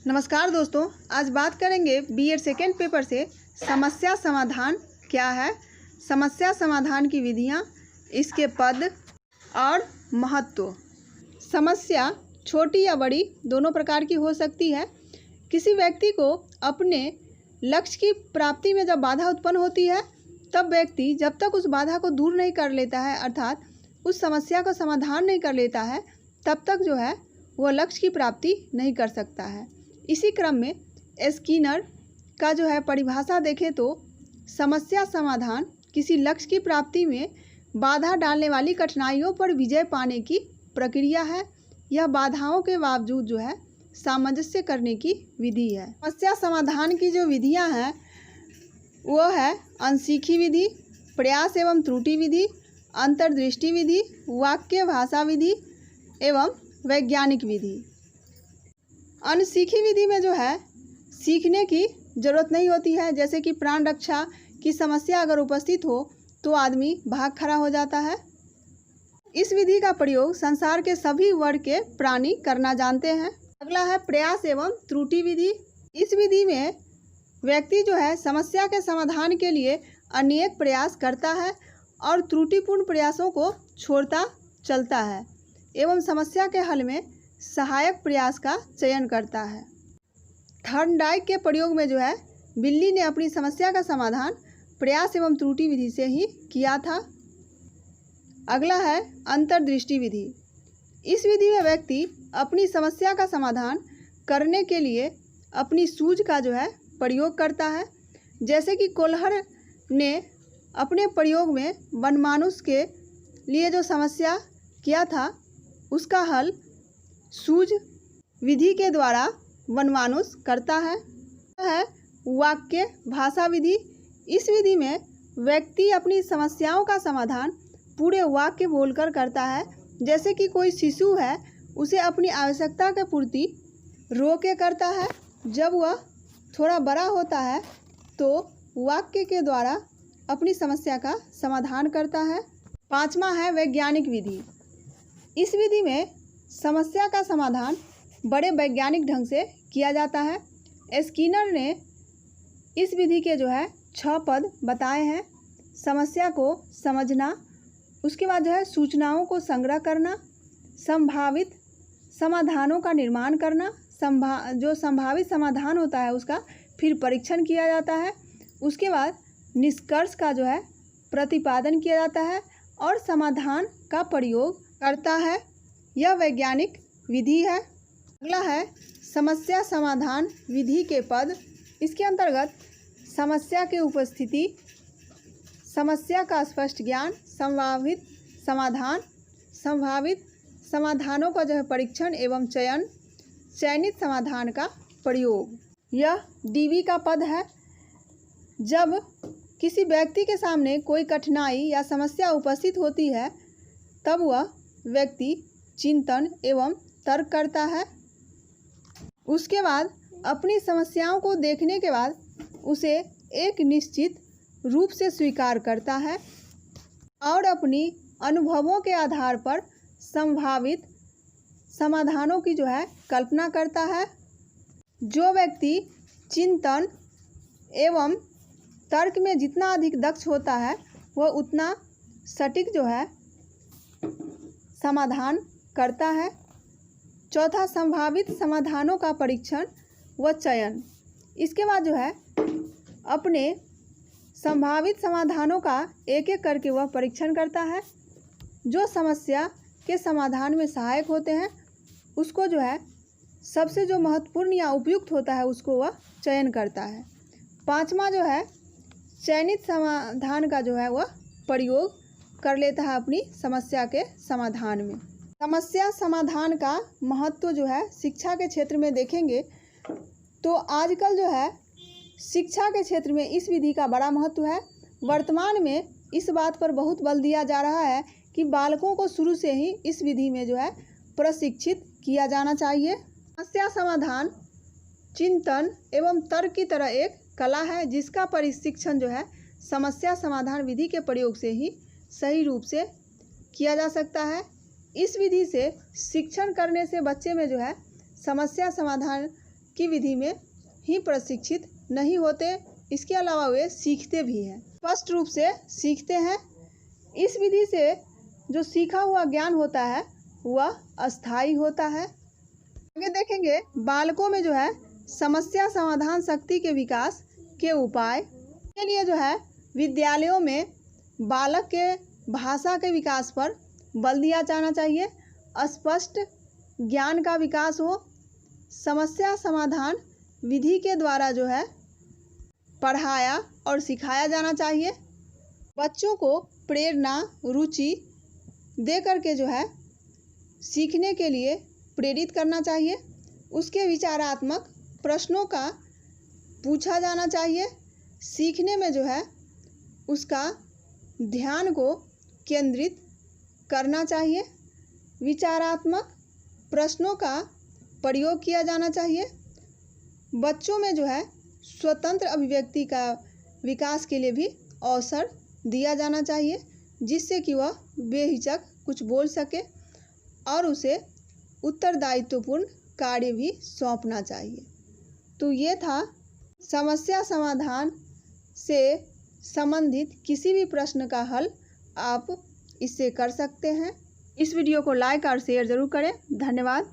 नमस्कार दोस्तों, आज बात करेंगे बीएड सेकेंड पेपर से समस्या समाधान क्या है, समस्या समाधान की विधियां, इसके पद और महत्व। समस्या छोटी या बड़ी दोनों प्रकार की हो सकती है। किसी व्यक्ति को अपने लक्ष्य की प्राप्ति में जब बाधा उत्पन्न होती है तब व्यक्ति जब तक उस बाधा को दूर नहीं कर लेता है, अर्थात उस समस्या का समाधान नहीं कर लेता है, तब तक जो है वह लक्ष्य की प्राप्ति नहीं कर सकता है। इसी क्रम में स्किनर का जो है परिभाषा देखें तो समस्या समाधान किसी लक्ष्य की प्राप्ति में बाधा डालने वाली कठिनाइयों पर विजय पाने की प्रक्रिया है। यह बाधाओं के बावजूद जो है सामंजस्य करने की विधि है। समस्या समाधान की जो विधियां हैं वो है अनसीखी विधि, प्रयास एवं त्रुटि विधि, अंतर्दृष्टि विधि, वाक्य भाषा विधि एवं वैज्ञानिक विधि। अनसीखी विधि में जो है सीखने की ज़रूरत नहीं होती है। जैसे कि प्राण रक्षा की समस्या अगर उपस्थित हो तो आदमी भाग खड़ा हो जाता है। इस विधि का प्रयोग संसार के सभी वर्ग के प्राणी करना जानते हैं। अगला है प्रयास एवं त्रुटि विधि। इस विधि में व्यक्ति जो है समस्या के समाधान के लिए अनेक प्रयास करता है और त्रुटिपूर्ण प्रयासों को छोड़ता चलता है एवं समस्या के हल में सहायक प्रयास का चयन करता है। थॉर्नडाइक के प्रयोग में जो है बिल्ली ने अपनी समस्या का समाधान प्रयास एवं त्रुटि विधि से ही किया था। अगला है अंतर्दृष्टि विधि। इस विधि में व्यक्ति अपनी समस्या का समाधान करने के लिए अपनी सूझ का जो है प्रयोग करता है। जैसे कि कोल्हर ने अपने प्रयोग में वनमानुष के लिए जो समस्या किया था उसका हल सूझ विधि के द्वारा वनमानुष करता है। वाक्य भाषा विधि। इस विधि में व्यक्ति अपनी समस्याओं का समाधान पूरे वाक्य बोलकर करता है। जैसे कि कोई शिशु है उसे अपनी आवश्यकता की पूर्ति रो के करता है। जब वह थोड़ा बड़ा होता है तो वाक्य के द्वारा अपनी समस्या का समाधान करता है। पांचवा है वैज्ञानिक विधि। इस विधि में समस्या का समाधान बड़े वैज्ञानिक ढंग से किया जाता है। स्किनर ने इस विधि के जो है 6 पद बताए हैं। समस्या को समझना, उसके बाद जो है सूचनाओं को संग्रह करना, संभावित समाधानों का निर्माण करना, जो संभावित समाधान होता है उसका फिर परीक्षण किया जाता है, उसके बाद निष्कर्ष का जो है प्रतिपादन किया जाता है और समाधान का प्रयोग करता है। यह वैज्ञानिक विधि है। अगला है समस्या समाधान विधि के पद। इसके अंतर्गत समस्या की उपस्थिति, समस्या का स्पष्ट ज्ञान, संभावित समाधान, संभावित समाधानों का जो है परीक्षण एवं चयन, चयनित समाधान का प्रयोग। यह डीवी का पद है। जब किसी व्यक्ति के सामने कोई कठिनाई या समस्या उपस्थित होती है तब वह व्यक्ति चिंतन एवं तर्क करता है। उसके बाद अपनी समस्याओं को देखने के बाद उसे एक निश्चित रूप से स्वीकार करता है और अपनी अनुभवों के आधार पर संभावित समाधानों की जो है कल्पना करता है। जो व्यक्ति चिंतन एवं तर्क में जितना अधिक दक्ष होता है वह उतना सटीक जो है समाधान करता है। चौथा संभावित समाधानों का परीक्षण व चयन। इसके बाद जो है अपने संभावित समाधानों का एक एक करके वह परीक्षण करता है। जो समस्या के समाधान में सहायक होते हैं उसको जो है सबसे जो महत्वपूर्ण या उपयुक्त होता है उसको वह चयन करता है। पांचवा जो है चयनित समाधान का जो है वह प्रयोग कर लेता है अपनी समस्या के समाधान में। समस्या समाधान का महत्व जो है शिक्षा के क्षेत्र में देखेंगे तो आजकल जो है शिक्षा के क्षेत्र में इस विधि का बड़ा महत्व है। वर्तमान में इस बात पर बहुत बल दिया जा रहा है कि बालकों को शुरू से ही इस विधि में जो है प्रशिक्षित किया जाना चाहिए। समस्या समाधान चिंतन एवं तर्क की तरह एक कला है जिसका प्रशिक्षण जो है समस्या समाधान विधि के प्रयोग से ही सही रूप से किया जा सकता है। इस विधि से शिक्षण करने से बच्चे में जो है समस्या समाधान की विधि में ही प्रशिक्षित नहीं होते, इसके अलावा वे सीखते भी हैं, स्पष्ट रूप से सीखते हैं। इस विधि से जो सीखा हुआ ज्ञान होता है वह अस्थायी होता है। आगे देखेंगे बालकों में जो है समस्या समाधान शक्ति के विकास के उपाय के लिए जो है विद्यालयों में बालक के भाषा के विकास पर बल दिया जाना चाहिए। स्पष्ट ज्ञान का विकास हो, समस्या समाधान विधि के द्वारा जो है पढ़ाया और सिखाया जाना चाहिए। बच्चों को प्रेरणा रुचि दे करके जो है सीखने के लिए प्रेरित करना चाहिए। उसके विचारात्मक प्रश्नों का पूछा जाना चाहिए। सीखने में जो है उसका ध्यान को केंद्रित करना चाहिए। विचारात्मक प्रश्नों का प्रयोग किया जाना चाहिए। बच्चों में जो है स्वतंत्र अभिव्यक्ति का विकास के लिए भी अवसर दिया जाना चाहिए, जिससे कि वह बेहिचक कुछ बोल सके और उसे उत्तरदायित्वपूर्ण कार्य भी सौंपना चाहिए। तो ये था समस्या समाधान से संबंधित किसी भी प्रश्न का हल आप इससे कर सकते हैं। इस वीडियो को लाइक और शेयर ज़रूर करें। धन्यवाद।